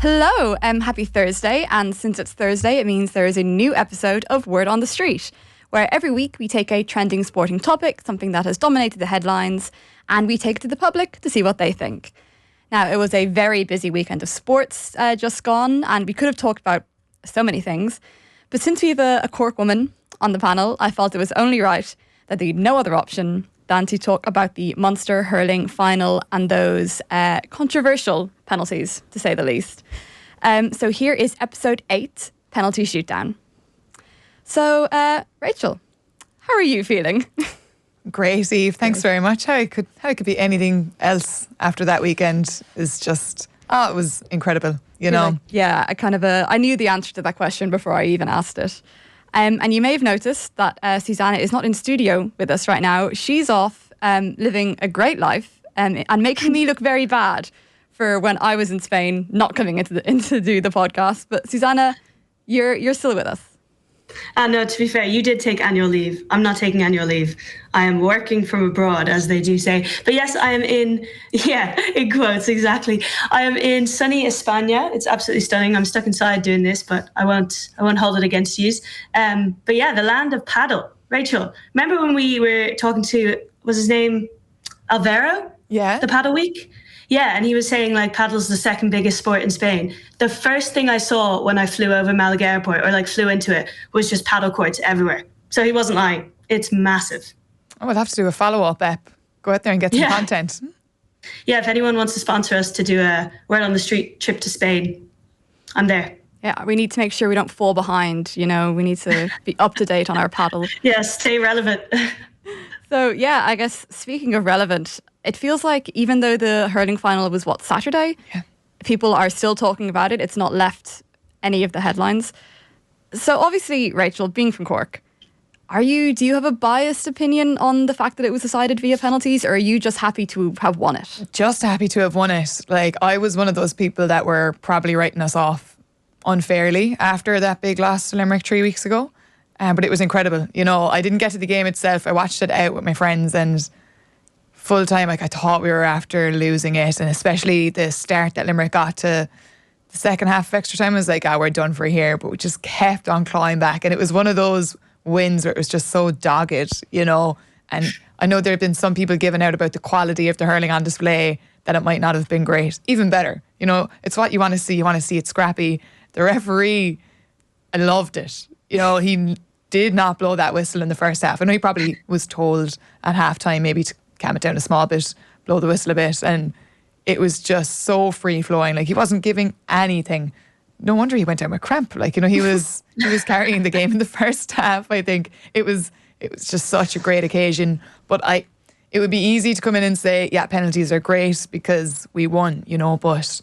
Hello, happy Thursday, and since it's Thursday, it means there is a new episode of Word on the Street, where every week we take a trending sporting topic, something that has dominated the headlines, and we take it to the public to see what they think. Now, it was a very busy weekend of sports just gone, and we could have talked about so many things, but since we have a Cork woman on the panel, I felt it was only right that there be no other option than to talk about the Munster Hurling Final and those controversial penalties, to say the least. So here is Episode 8, Penalty Shootdown. So, Rachel, how are you feeling? Great, Eve. Thanks very much. How it could be anything else after that weekend is just, it was incredible, you know? Yeah, I knew the answer to that question before I even asked it. And you may have noticed that Susanna is not in studio with us right now. She's off living a great life and making me look very bad for when I was in Spain, not coming in to do the podcast. But Susanna, you're still with us. No, to be fair, you did take annual leave. I'm not taking annual leave. I am working from abroad, as they do say. But yes, I am in quotes, exactly. I am in sunny España. It's absolutely stunning. I'm stuck inside doing this, but I won't hold it against you. But yeah, the land of paddle. Rachel, remember when we were talking to, was his name Alvaro? Yeah. The Paddle Week? Yeah, and he was saying like paddle's the second biggest sport in Spain. The first thing I saw when I flew over Malaga Airport or flew into it was just paddle courts everywhere. So he wasn't lying. It's massive. Oh, we'll have to do a follow-up, Ep. Go out there and get some content. Yeah, if anyone wants to sponsor us to do a Word on the Street trip to Spain, I'm there. Yeah, we need to make sure we don't fall behind, we need to be up to date on our paddle. Yeah, stay relevant. So yeah, I guess speaking of relevant, it feels like even though the hurling final was Saturday, people are still talking about it. It's not left any of the headlines. So obviously, Rachel, being from Cork, do you have a biased opinion on the fact that it was decided via penalties, or are you just happy to have won it? Just happy to have won it. I was one of those people that were probably writing us off unfairly after that big loss to Limerick 3 weeks ago. But it was incredible. I didn't get to the game itself. I watched it out with my friends, and full time, I thought we were after losing it. And especially the start that Limerick got to the second half of extra time, I was like, we're done for here. But we just kept on clawing back. And it was one of those wins where it was just so dogged, And I know there have been some people giving out about the quality of the hurling on display, that it might not have been great. Even better. It's what you want to see. You want to see it scrappy. The referee, I loved it. He did not blow that whistle in the first half. I know he probably was told at halftime maybe to calm it down a small bit, blow the whistle a bit, and it was just so free flowing. He wasn't giving anything. No wonder he went down with cramp. He was carrying the game in the first half. I think it was just such a great occasion. But it would be easy to come in and say, yeah, penalties are great because we won, but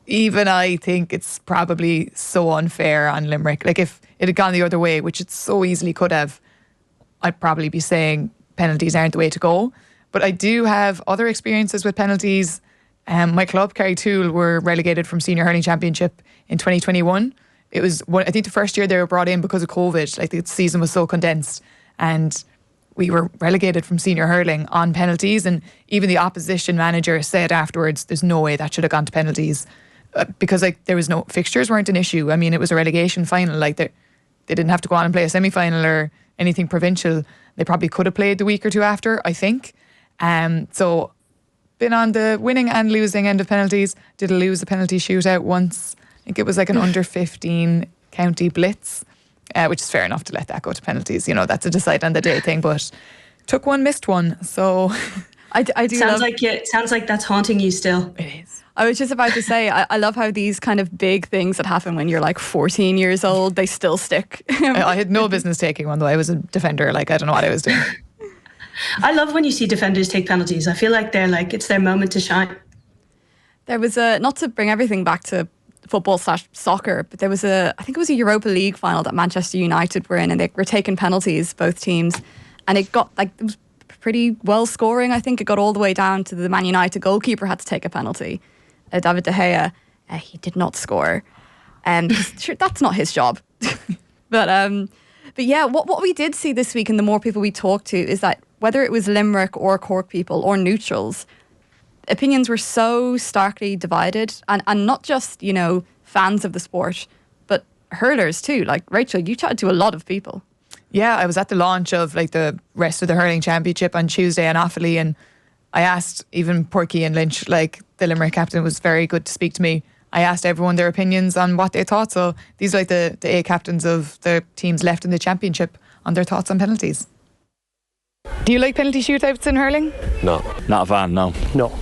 even I think it's probably so unfair on Limerick. If it had gone the other way, which it so easily could have, I'd probably be saying penalties aren't the way to go. But I do have other experiences with penalties. My club, Carrigtwohill, were relegated from Senior Hurling Championship in 2021. It was, I think, the first year they were brought in because of COVID. The season was so condensed, and we were relegated from Senior Hurling on penalties. And even the opposition manager said afterwards, there's no way that should have gone to penalties. Because there was no fixtures weren't an issue. I mean, it was a relegation final. They didn't have to go on and play a semi-final or anything provincial. They probably could have played the week or two after, I think. So been on the winning and losing end of penalties. Did lose a penalty shootout once. I think it was an under 15 county blitz, which is fair enough to let that go to penalties. That's a decide on the day thing. But took one, missed one. So I do. Sounds like that's haunting you still. It is. I was just about to say, I love how these kind of big things that happen when you're 14 years old, they still stick. I had no business taking one, though. I was a defender. I don't know what I was doing. I love when you see defenders take penalties. I feel like it's their moment to shine. There was not to bring everything back to football/soccer, but there was I think it was a Europa League final that Manchester United were in, and they were taking penalties, both teams. And it got it was pretty well scoring. I think it got all the way down to the Man United goalkeeper had to take a penalty. David De Gea, he did not score. Sure, that's not his job. But yeah, what we did see this week, and the more people we talked to, is that whether it was Limerick or Cork people or neutrals, opinions were so starkly divided, and not just, fans of the sport, but hurlers too. Like, Rachel, you chatted to a lot of people. Yeah, I was at the launch of like the rest of the hurling championship on Tuesday in Offaly, and I asked even Porky and Lynch, like the Limerick captain was very good to speak to me. I asked everyone their opinions on what they thought. So these are like the 8 captains of the teams left in the championship on their thoughts on penalties. Do you like penalty shootouts in hurling? No. Not a fan, no. No.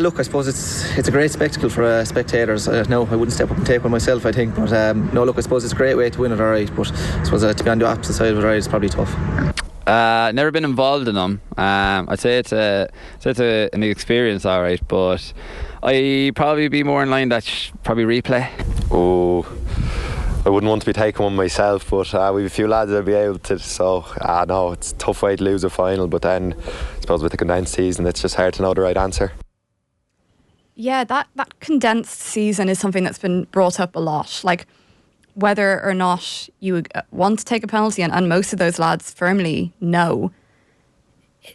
Look, I suppose it's a great spectacle for spectators. No, I wouldn't step up and take one myself, I think. But no, look, I suppose it's a great way to win it, alright. But I suppose to be on the opposite side of it, alright, it's probably tough. Never been involved in them. I'd say it's an experience, alright. But I'd probably be more in line that probably replay. Oh, I wouldn't want to be taking one myself, but we've a few lads that'll be able to. So no, it's a tough way to lose a final. But then I suppose with the condensed season, it's just hard to know the right answer. Yeah, that condensed season is something that's been brought up a lot. Like, whether or not you want to take a penalty, and most of those lads firmly know.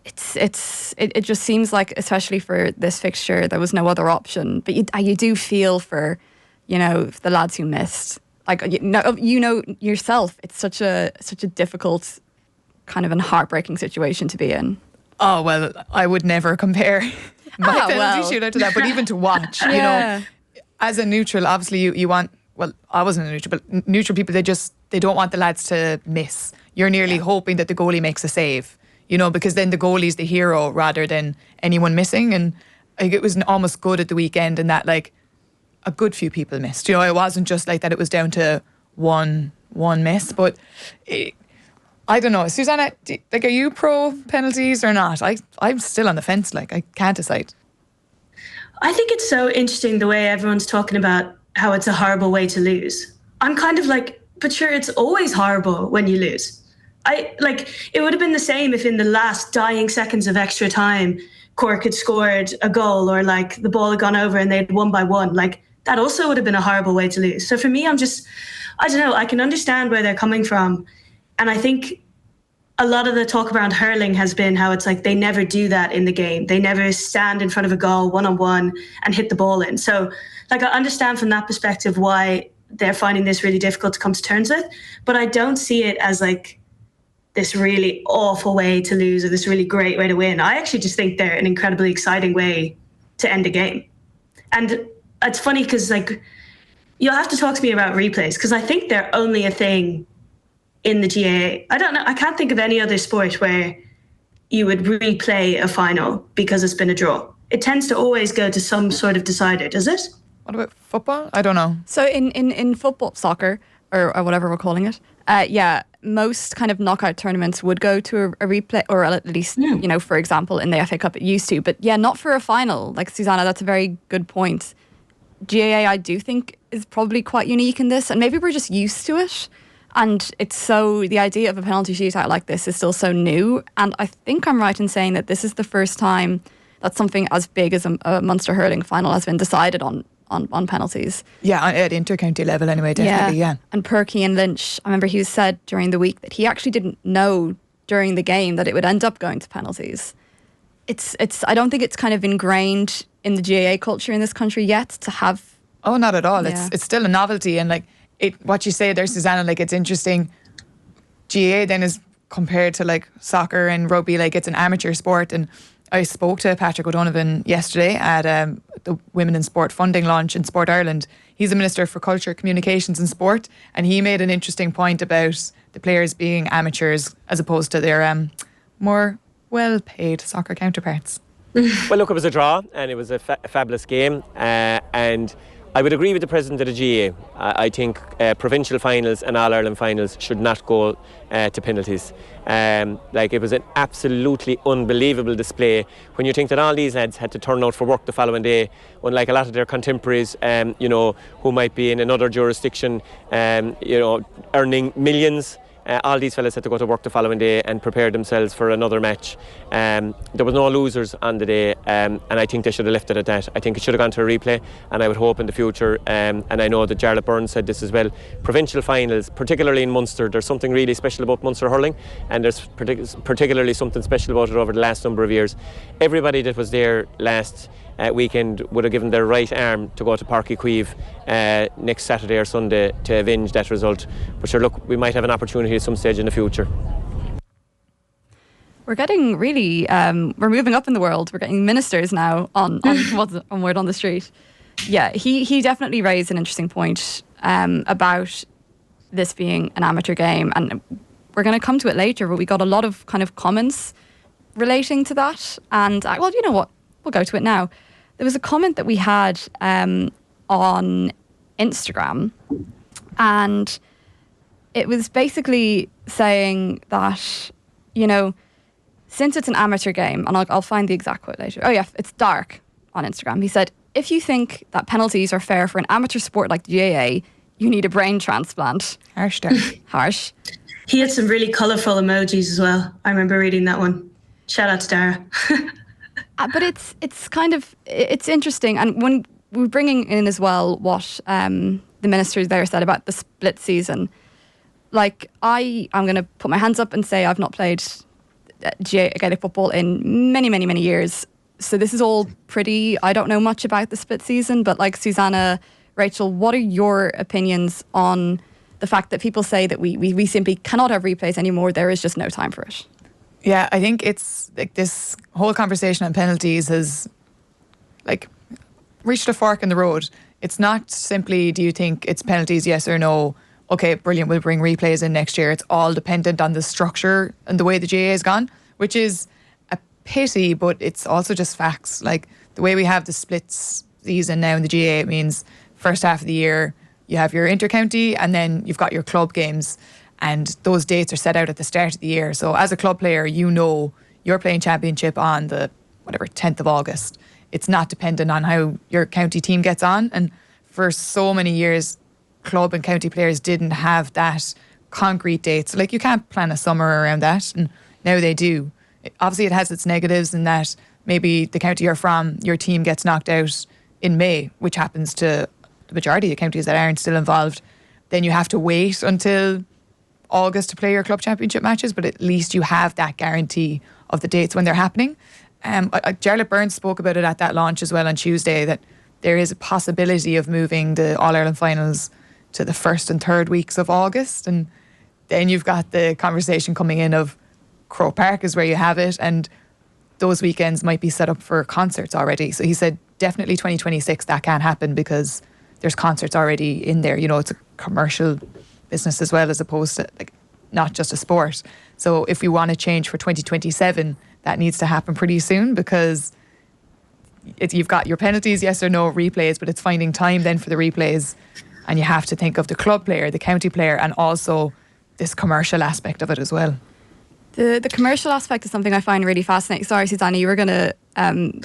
It just seems like, especially for this fixture, there was no other option. But you do feel for, the lads who missed. Like, yourself, it's such a difficult kind of and heartbreaking situation to be in. Oh, well, I would never compare my penalty shootout to that, but even to watch, as a neutral, obviously you want, well, I wasn't a neutral, but neutral people, they don't want the lads to miss. You're nearly hoping that the goalie makes a save, because then the goalie's the hero rather than anyone missing. And I think it was almost good at the weekend in that, like, a good few people missed. It wasn't just like that it was down to one miss, but I don't know. Susanna, are you pro penalties or not? I'm still on the fence. Like, I can't decide. I think it's so interesting the way everyone's talking about how it's a horrible way to lose. I'm kind of like, but sure, it's always horrible when you lose. It would have been the same if in the last dying seconds of extra time, Cork had scored a goal, or like the ball had gone over and they'd won by 1. Like, that also would have been a horrible way to lose. So for me, I don't know, I can understand where they're coming from. And I think a lot of the talk around hurling has been how it's like they never do that in the game. They never stand in front of a goal one-on-one and hit the ball in. So, like, I understand from that perspective why they're finding this really difficult to come to terms with. But I don't see it as like this really awful way to lose or this really great way to win. I actually just think they're an incredibly exciting way to end a game. And it's funny because, like, you'll have to talk to me about replays, because I think they're only a thing in the GAA. I don't know. I can't think of any other sport where you would replay a final because it's been a draw. It tends to always go to some sort of decider, does it? What about football? I don't know. So in football, soccer, or whatever we're calling it, most kind of knockout tournaments would go to a replay, or at least, for example, in the FA Cup it used to. But yeah, not for a final. Like, Susanna, that's a very good point. GAA, I do think, is probably quite unique in this, and maybe we're just used to it. And the idea of a penalty shootout like this is still so new. And I think I'm right in saying that this is the first time that something as big as a Munster Hurling Final has been decided on penalties. Yeah, at inter-county level anyway, definitely, yeah. And Perky and Lynch, I remember he said during the week that he actually didn't know during the game that it would end up going to penalties. I don't think it's kind of ingrained in the GAA culture in this country yet to have... Oh, not at all. Yeah. It's still a novelty, and like what you say there, Susanna, like, it's interesting. GAA then is compared to like soccer and rugby, like it's an amateur sport. And I spoke to Patrick O'Donovan yesterday at the Women in Sport funding launch in Sport Ireland. He's the Minister for Culture, Communications and Sport, and he made an interesting point about the players being amateurs as opposed to their more well-paid soccer counterparts. Well, look, it was a draw and it was a fabulous game, and I would agree with the president of the GAA. I think provincial finals and All-Ireland finals should not go to penalties. It was an absolutely unbelievable display when you think that all these lads had to turn out for work the following day, unlike a lot of their contemporaries, who might be in another jurisdiction, earning millions. All these fellas had to go to work the following day and prepare themselves for another match. There was no losers on the day, and I think they should have left it at that. I think it should have gone to a replay, and I would hope in the future, and I know that Jarlath Burns said this as well, provincial finals, particularly in Munster, there's something really special about Munster hurling, and there's particularly something special about it over the last number of years. Everybody that was there last weekend would have given their right arm to go to Páirc Uí Chaoimh next Saturday or Sunday to avenge that result. But sure, look, we might have an opportunity at some stage in the future. We're getting really, we're moving up in the world. We're getting ministers now on Word on the Street. Yeah, he definitely raised an interesting point about this being an amateur game, and we're going to come to it later, but we got a lot of kind of comments relating to that. And well, you know what? We'll go to it now. There was a comment that we had on Instagram, and it was basically saying that, you know, since it's an amateur game, and I'll find the exact quote later. Oh yeah, it's Dark on Instagram. He said, if you think that penalties are fair for an amateur sport like the GAA, you need a brain transplant. Harsh, Dark. Harsh. He had some really colourful emojis as well. I remember reading that one. Shout out to Dara. But it's kind of, it's interesting. And when we're bringing in as well what the ministers there said about the split season, like I'm going to put my hands up and say I've not played Gaelic football in many, many, many years. So this is all pretty, I don't know much about the split season, but like Susanna, Rachel, what are your opinions on the fact that people say that we simply cannot have replays anymore? There is just no time for it. Yeah, I think it's like this whole conversation on penalties has like reached a fork in the road. It's not simply, do you think it's penalties, yes or no? Okay, brilliant, we'll bring replays in next year. It's all dependent on the structure and the way the GAA has gone, which is a pity, but it's also just facts. Like the way we have the splits season now in the GAA, it means first half of the year you have your inter-county and then you've got your club games, and those dates are set out at the start of the year. So as a club player, you know you're playing championship on the 10th of August. It's not dependent on how your county team gets on. And for so many years, club and county players didn't have that concrete date. So like you can't plan a summer around that, and now they do. Obviously it has its negatives in that maybe the county you're from, your team gets knocked out in May, which happens to the majority of counties that aren't still involved. Then you have to wait until August to play your club championship matches, but at least you have that guarantee of the dates when they're happening. Jarlath Burns spoke about it at that launch as well on Tuesday, that there is a possibility of moving the All-Ireland finals to the first and third weeks of August. And then you've got the conversation coming in of Croke Park is where you have it, and those weekends might be set up for concerts already. So he said definitely 2026 that can't happen because there's concerts already in there. You know, it's a commercial business as well, as opposed to like not just a sport. So if we want to change for 2027, that needs to happen pretty soon, because you've got your penalties, yes or no, replays, but it's finding time then for the replays, and you have to think of the club player, the county player, and also this commercial aspect of it as well. The commercial aspect is something I find really fascinating. Sorry, Susanna, you were going to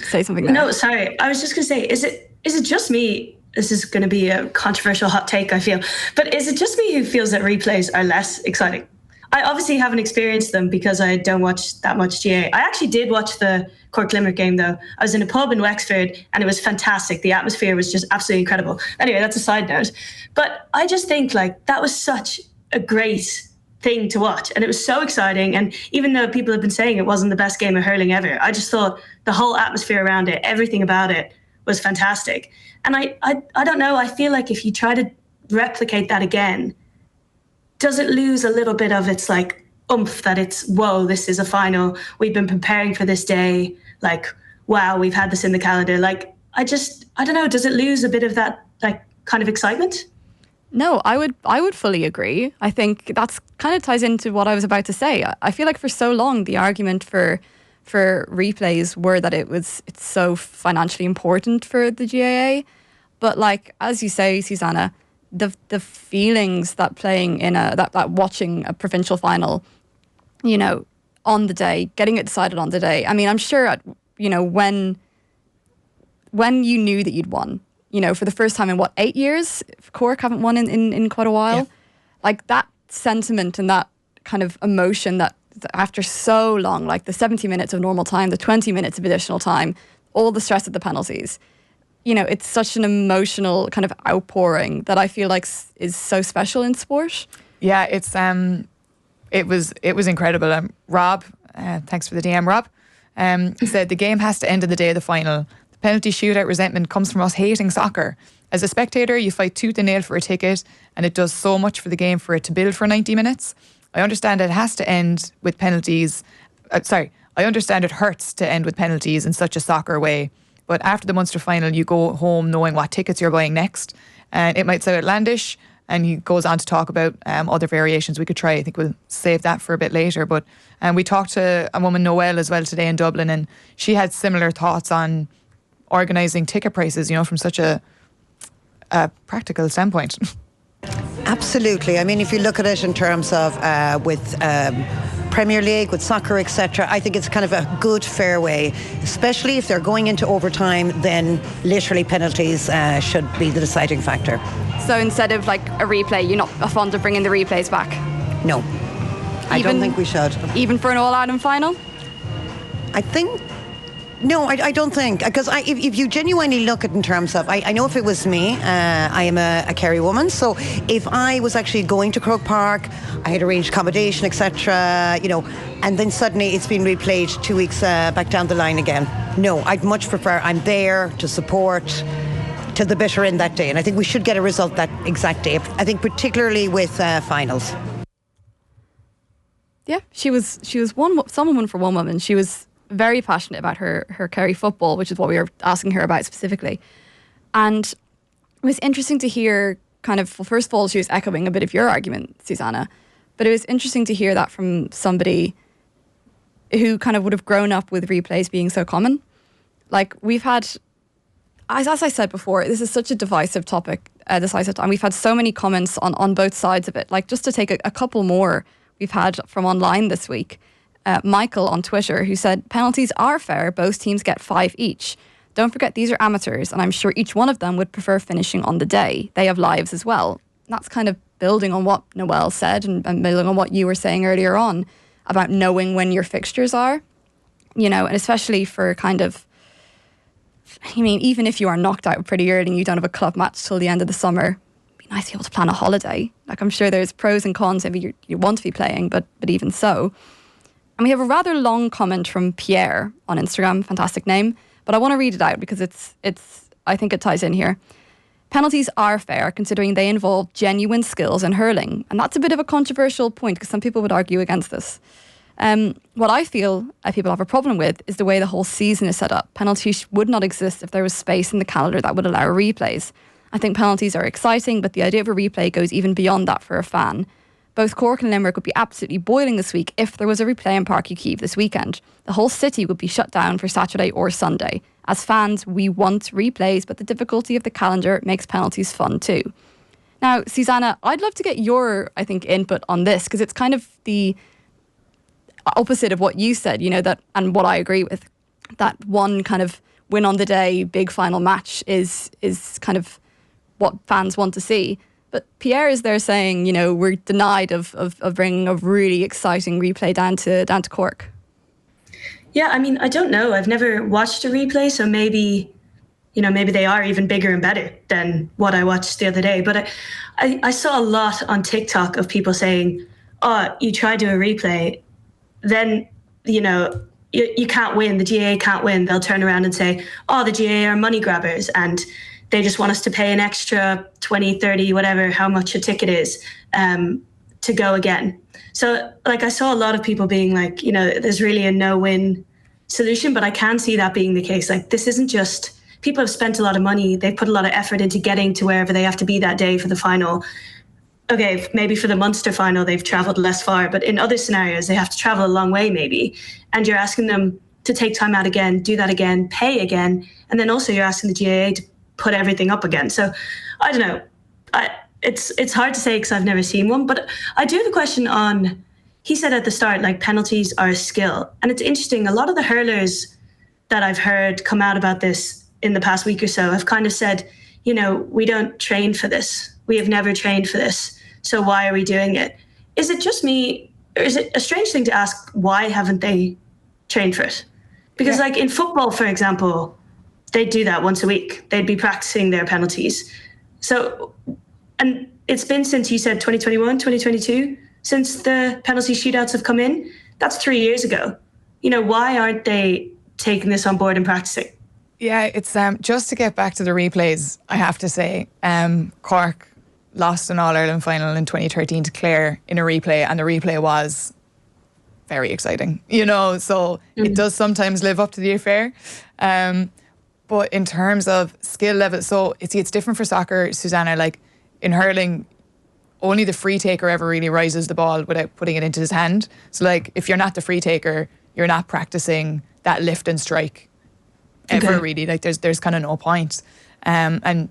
say something there. No, sorry. I was just going to say, is it just me? This is going to be a controversial hot take, I feel. But is it just me who feels that replays are less exciting? I obviously haven't experienced them because I don't watch that much GA. I actually did watch the Cork Limerick game though. I was in a pub in Wexford and it was fantastic. The atmosphere was just absolutely incredible. Anyway, that's a side note. But I just think like that was such a great thing to watch, and it was so exciting. And even though people have been saying it wasn't the best game of hurling ever, I just thought the whole atmosphere around it, everything about it was fantastic. And I don't know, I feel like if you try to replicate that again, does it lose a little bit of its like oomph that it's, whoa, this is a final, we've been preparing for this day, like, wow, we've had this in the calendar. Like, I don't know, does it lose a bit of that like kind of excitement? No, I would fully agree. I think that's kind of ties into what I was about to say. I feel like for so long the argument for replays were that it's so financially important for the GAA, but like as you say, Susanna, the feelings that playing in that watching a provincial final, you know, on the day, getting it decided on the day. I mean, I'm sure you know when you knew that you'd won, you know, for the first time in 8 years, Cork haven't won in quite a while. Yeah. Like that sentiment and that kind of emotion that after so long, like the 70 minutes of normal time, the 20 minutes of additional time, all the stress of the penalties, you know, it's such an emotional kind of outpouring that I feel like is so special in sport. Yeah, it was incredible. Rob, thanks for the DM, Rob, said the game has to end on the day of the final. The penalty shootout resentment comes from us hating soccer. As a spectator, you fight tooth and nail for a ticket, and it does so much for the game for it to build for 90 minutes. I understand it has to end with penalties. I understand it hurts to end with penalties in such a soccer way. But after the Munster final, you go home knowing what tickets you're buying next. And it might sound outlandish. And he goes on to talk about other variations we could try. I think we'll save that for a bit later. But we talked to a woman, Noelle, as well today in Dublin, and she had similar thoughts on organising ticket prices, from such a practical standpoint. Absolutely. I mean, if you look at it in terms of with Premier League, with soccer, etc., I think it's kind of a good, fair way, especially if they're going into overtime, then literally penalties should be the deciding factor. So instead of like a replay, you're not fond of bringing the replays back? No. I don't think we should. Even for an All-Ireland final? I don't think, because if you genuinely look at it in terms of, I know if it was me, I am a Kerry woman, so if I was actually going to Croke Park, I had arranged accommodation, etc., and then suddenly it's been replayed 2 weeks back down the line again. No, I'd much prefer I'm there to support to the bitter end that day, and I think we should get a result that exact day. I think particularly with finals. Yeah, she was someone for one woman. She was very passionate about her Kerry football, which is what we were asking her about specifically. And it was interesting to hear first of all, she was echoing a bit of your argument, Susanna, but it was interesting to hear that from somebody who kind of would have grown up with replays being so common. Like we've had, as I said before, this is such a divisive topic, and we've had so many comments on both sides of it. Like just to take a couple more we've had from online this week. Michael on Twitter, who said, penalties are fair, both teams get 5 each. Don't forget these are amateurs, and I'm sure each one of them would prefer finishing on the day. They have lives as well. That's kind of building on what Noelle said and building on what you were saying earlier on about knowing when your fixtures are, and especially for even if you are knocked out pretty early and you don't have a club match till the end of the summer, it'd be nice to be able to plan a holiday. Like I'm sure there's pros and cons. Maybe you want to be playing, but even so. And we have a rather long comment from Pierre on Instagram, fantastic name, but I want to read it out because I think it ties in here. Penalties are fair considering they involve genuine skills in hurling. And that's a bit of a controversial point because some people would argue against this. What I feel people have a problem with is the way the whole season is set up. Penalties would not exist if there was space in the calendar that would allow replays. I think penalties are exciting, but the idea of a replay goes even beyond that for a fan. Both Cork and Limerick would be absolutely boiling this week if there was a replay in Páirc Uí Chaoimh this weekend. The whole city would be shut down for Saturday or Sunday. As fans, we want replays, but the difficulty of the calendar makes penalties fun too. Now, Susanna, I'd love to get your, input on this, because it's kind of the opposite of what you said, that, and what I agree with, that one kind of win on the day, big final match is kind of what fans want to see. But Pierre is there saying, we're denied of bringing a really exciting replay down to Cork. Yeah, I don't know. I've never watched a replay, so maybe they are even bigger and better than what I watched the other day. But I saw a lot on TikTok of people saying, oh, you try to do a replay, then, you can't win. The GAA can't win. They'll turn around and say, oh, the GAA are money grabbers and they just want us to pay an extra 20, 30, whatever, how much a ticket is, to go again. So, I saw a lot of people being like, there's really a no-win solution, but I can see that being the case. This isn't just, people have spent a lot of money. They've put a lot of effort into getting to wherever they have to be that day for the final. Okay, maybe for the Munster final, they've travelled less far, but in other scenarios, they have to travel a long way maybe. And you're asking them to take time out again, do that again, pay again. And then also you're asking the GAA to put everything up again. So I don't know. It's hard to say because I've never seen one, but I do have a question on, he said at the start, penalties are a skill. And it's interesting, a lot of the hurlers that I've heard come out about this in the past week or so have kind of said, we don't train for this. We have never trained for this. So why are we doing it? Is it just me, or is it a strange thing to ask, why haven't they trained for it? Because in football, for example, they'd do that once a week. They'd be practicing their penalties. So, and it's been since, you said 2021, 2022, since the penalty shootouts have come in. That's 3 years ago. Why aren't they taking this on board and practicing? Yeah, it's just to get back to the replays, I have to say, Cork lost an All-Ireland final in 2013 to Clare in a replay, and the replay was very exciting, so it does sometimes live up to the affair. But in terms of skill level, so it's different for soccer, Susanna. Like in hurling, only the free taker ever really rises the ball without putting it into his hand. So like if you're not the free taker, you're not practicing that lift and strike ever really. Like there's kind of no point. And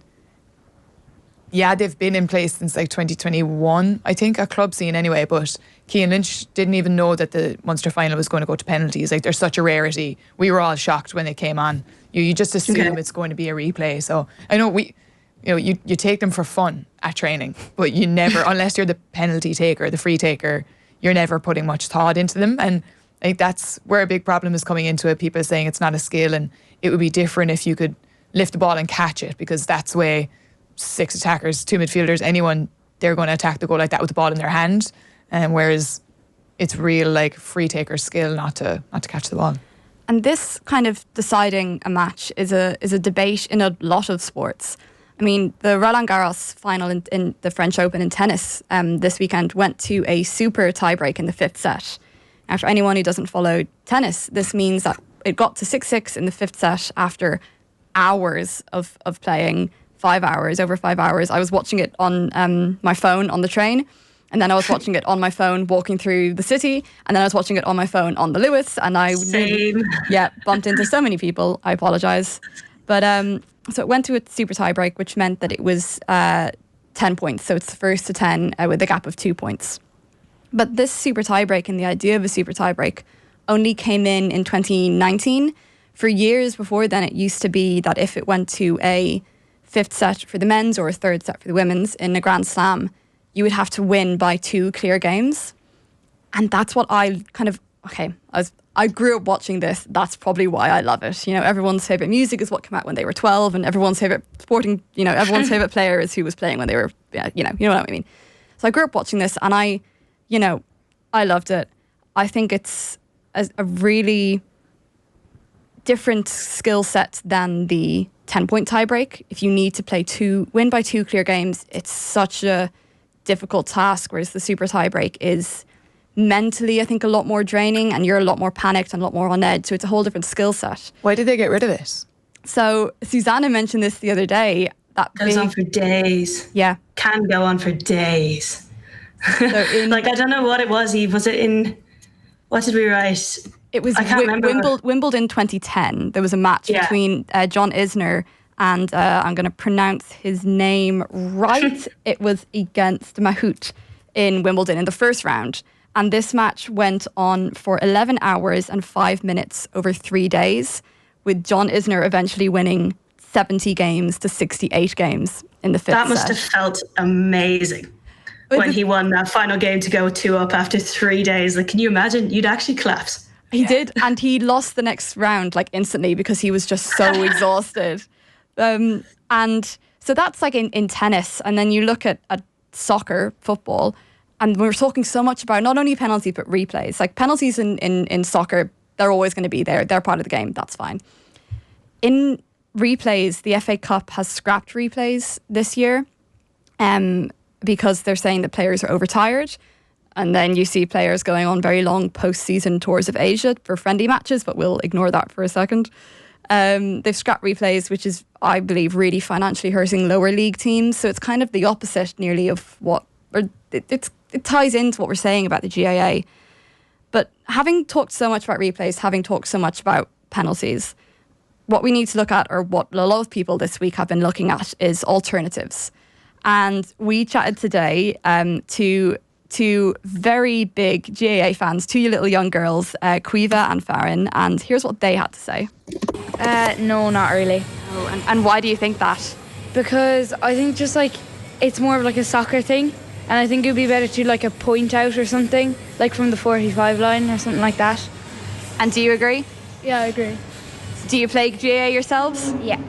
yeah, they've been in place since like 2021, I think, at club scene anyway. But Cian Lynch didn't even know that the Munster final was going to go to penalties. Like they're such a rarity. We were all shocked when it came on. You just assume it's going to be a replay. So I know you take them for fun at training, but you never, unless you're the penalty taker, the free taker, you're never putting much thought into them. And I think that's where a big problem is coming into it. People are saying it's not a skill, and it would be different if you could lift the ball and catch it, because that's where 6 attackers, 2 midfielders, anyone, they're going to attack the goal like that with the ball in their hand. Whereas it's real like free taker skill not to catch the ball. And this kind of deciding a match is a debate in a lot of sports. I mean, the Roland Garros final in the French Open in tennis this weekend went to a super tiebreak in the 5th set. Now, for anyone who doesn't follow tennis, this means that it got to 6-6 in the 5th set after hours of playing, 5 hours, over 5 hours. I was watching it on my phone on the train, and then I was watching it on my phone walking through the city, and then I was watching it on my phone on the Lewis, and I bumped into so many people. I apologise. But so it went to a super tiebreak, which meant that it was 10 points. So it's the first to 10 with a gap of 2 points. But this super tiebreak and the idea of a super tiebreak only came in 2019. For years before then, it used to be that if it went to a 5th set for the men's or a 3rd set for the women's in a Grand Slam, you would have to win by 2 clear games. And that's what I kind of, I grew up watching this. That's probably why I love it. Everyone's favourite music is what came out when they were 12, and everyone's favourite everyone's favourite player is who was playing when they were, you know what I mean. So I grew up watching this, and I loved it. I think it's a really different skill set than the 10-point tiebreak. If you need to win by 2 clear games, it's such a difficult task, whereas the super tiebreak is mentally, I think, a lot more draining, and you're a lot more panicked and a lot more on edge. So it's a whole different skill set. Why did they get rid of it? So Susanna mentioned this the other day. That goes on for days. Yeah. Can go on for days. So I don't know what it was, Eve. Was it in, what did we write? It was Wimbledon 2010. There was a match between John Isner and I'm going to pronounce his name right. It was against Mahut in Wimbledon in the first round. And this match went on for 11 hours and 5 minutes over 3 days, with John Isner eventually winning 70 games to 68 games in the 5th set. That must have felt amazing when he won that final game to go 2-up after 3 days. Like, can you imagine? You'd actually collapse. He did, and he lost the next round instantly because he was just so exhausted. And so that's in tennis, and then you look at soccer, football, and we're talking so much about not only penalties but replays. Like penalties in soccer, they're always going to be there. They're part of the game. That's fine. In replays, the FA Cup has scrapped replays this year because they're saying that players are overtired. And then you see players going on very long post-season tours of Asia for friendly matches, but we'll ignore that for a second. They've scrapped replays, which is, I believe, really financially hurting lower league teams. So it's kind of the opposite nearly of what, it ties into what we're saying about the GAA. But having talked so much about replays, having talked so much about penalties, what we need to look at, or what a lot of people this week have been looking at, is alternatives. And we chatted today to two very big GAA fans, 2 little young girls, Caoimhe and Farron, and here's what they had to say. No, not really. Oh, and why do you think that? Because I think just it's more of a soccer thing, and I think it would be better to a point out or something, from the 45 line or something like that. And do you agree? Yeah, I agree. Do you play GAA yourselves? Yeah.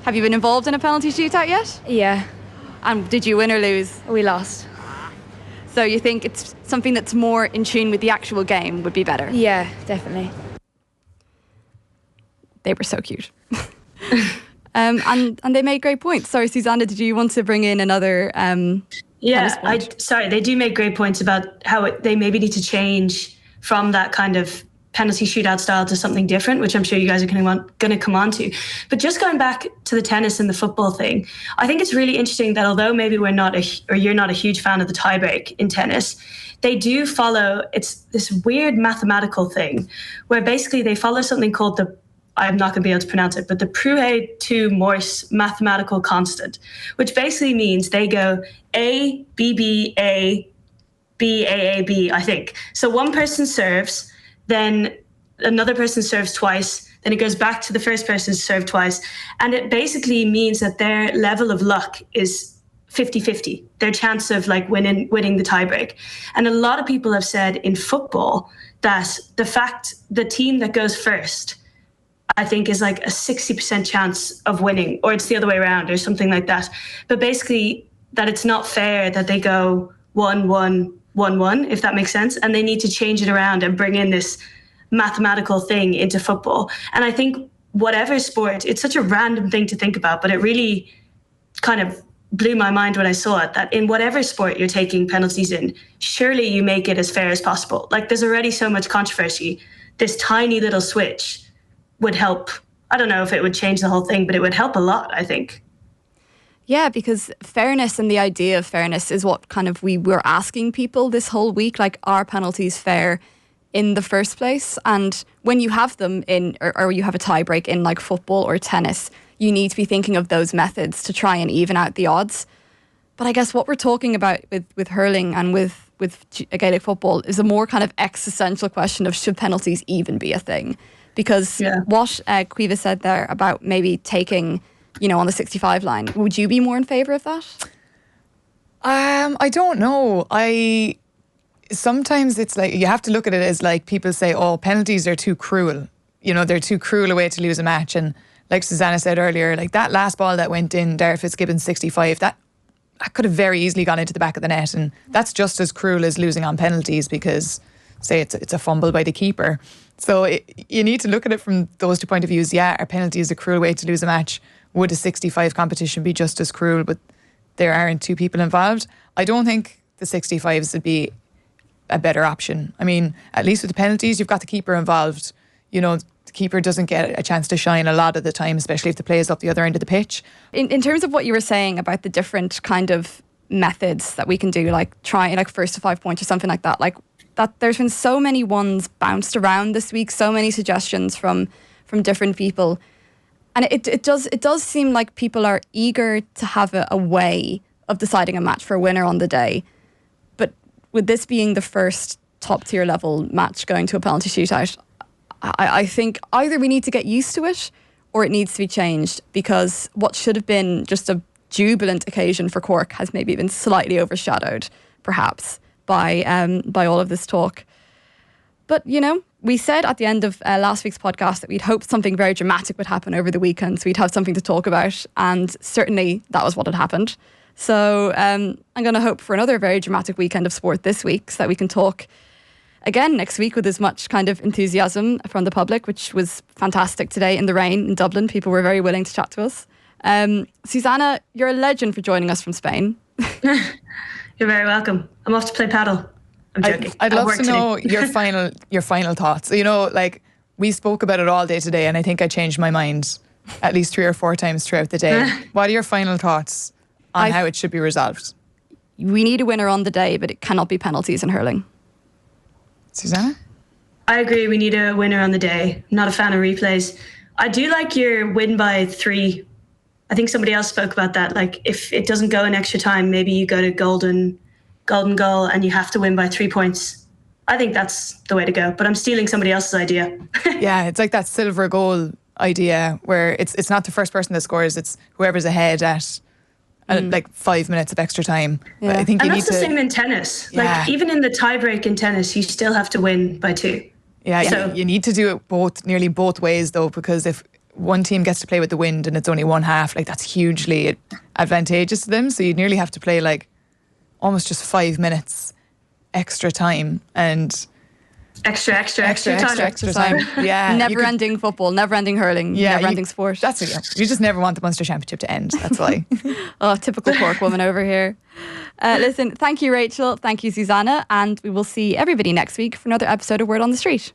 Have you been involved in a penalty shootout yet? Yeah. And did you win or lose? We lost. So you think it's something that's more in tune with the actual game would be better? Yeah, definitely. They were so cute. And they made great points. Sorry, Susanna, did you want to bring in another? Sorry, they do make great points about how they maybe need to change from that kind of penalty shootout style to something different, which I'm sure you guys are going to come on to. But just going back to the tennis and the football thing, I think it's really interesting that although maybe you're not a huge fan of the tiebreak in tennis, they do follow, it's this weird mathematical thing where basically they follow something called I'm not going to be able to pronounce it, but the Prouhet-to-Morse mathematical constant, which basically means they go A, B, B, A, B, A, A, B, I think. So one person serves, then another person serves twice, then it goes back to the first person served twice. And it basically means that their level of luck is 50-50, their chance of like winning the tiebreak. And a lot of people have said in football that the team that goes first, I think, is like a 60% chance of winning, or it's the other way around or something like that. But basically that it's not fair that they go 1-1-1-1, if that makes sense. And they need to change it around and bring in this mathematical thing into football. And I think whatever sport, it's such a random thing to think about, but it really kind of blew my mind when I saw it, that in whatever sport you're taking penalties in, surely you make it as fair as possible. Like there's already so much controversy. This tiny little switch would help. I don't know if it would change the whole thing, but it would help a lot, I think. Yeah, because fairness and the idea of fairness is what kind of we were asking people this whole week, like, are penalties fair in the first place? And when you have them in, or you have a tie break in like football or tennis, you need to be thinking of those methods to try and even out the odds. But I guess what we're talking about with hurling and with Gaelic football is a more kind of existential question of should penalties even be a thing? Because what Caoimhe said there about maybe taking, on the 65 line, would you be more in favour of that? I don't know. Sometimes it's like, you have to look at it as like people say, oh, penalties are too cruel. They're too cruel a way to lose a match. And like Susanna said earlier, like that last ball that went in, Darragh Fitzgibbon's 65, that could have very easily gone into the back of the net. And that's just as cruel as losing on penalties because, say, it's a fumble by the keeper. So you need to look at it from those two point of views. Yeah, are penalties a cruel way to lose a match? Would a 65 competition be just as cruel, but there aren't two people involved? I don't think the 65s would be a better option. I mean, at least with the penalties, you've got the keeper involved. The keeper doesn't get a chance to shine a lot of the time, especially if the play is up the other end of the pitch. In terms of what you were saying about the different kind of methods that we can do, like trying like first to 5 points or something like that, there's been so many ones bounced around this week, so many suggestions from different people. And it does seem like people are eager to have a way of deciding a match for a winner on the day. But with this being the first top tier level match going to a penalty shootout, I think either we need to get used to it or it needs to be changed, because what should have been just a jubilant occasion for Cork has maybe been slightly overshadowed, perhaps, by all of this talk. But, we said at the end of last week's podcast that we'd hoped something very dramatic would happen over the weekend, so we'd have something to talk about, and certainly that was what had happened. So I'm going to hope for another very dramatic weekend of sport this week, so that we can talk again next week with as much kind of enthusiasm from the public, which was fantastic today in the rain in Dublin. People were very willing to chat to us. Susanna, you're a legend for joining us from Spain. You're very welcome. I'm off to play paddle. I'm joking. I'd love to know your final thoughts. We spoke about it all day today, and I think I changed my mind at least 3 or 4 times throughout the day. What are your final thoughts on how it should be resolved? We need a winner on the day, but it cannot be penalties in hurling. Susanna? I agree. We need a winner on the day. I'm not a fan of replays. I do like your win by 3. I think somebody else spoke about that. Like, if it doesn't go in extra time, maybe you go to golden goal and you have to win by 3 points. I think that's the way to go, but I'm stealing somebody else's idea. Yeah, it's like that silver goal idea where it's not the first person that scores, it's whoever's ahead at like 5 minutes of extra time. Yeah. But I think that's the same in tennis. Yeah. Like, even in the tiebreak in tennis, you still have to win by 2. Yeah, so you need to do it nearly both ways though, because if one team gets to play with the wind and it's only one half, like that's hugely advantageous to them. So you nearly have to play like almost just 5 minutes extra time. And Extra time. Yeah. Never-ending football, never-ending hurling, never-ending sport. That's it. You just never want the Munster Championship to end. That's why. Oh, typical Cork woman over here. Listen, thank you, Rachel. Thank you, Susanna. And we will see everybody next week for another episode of Word on the Street.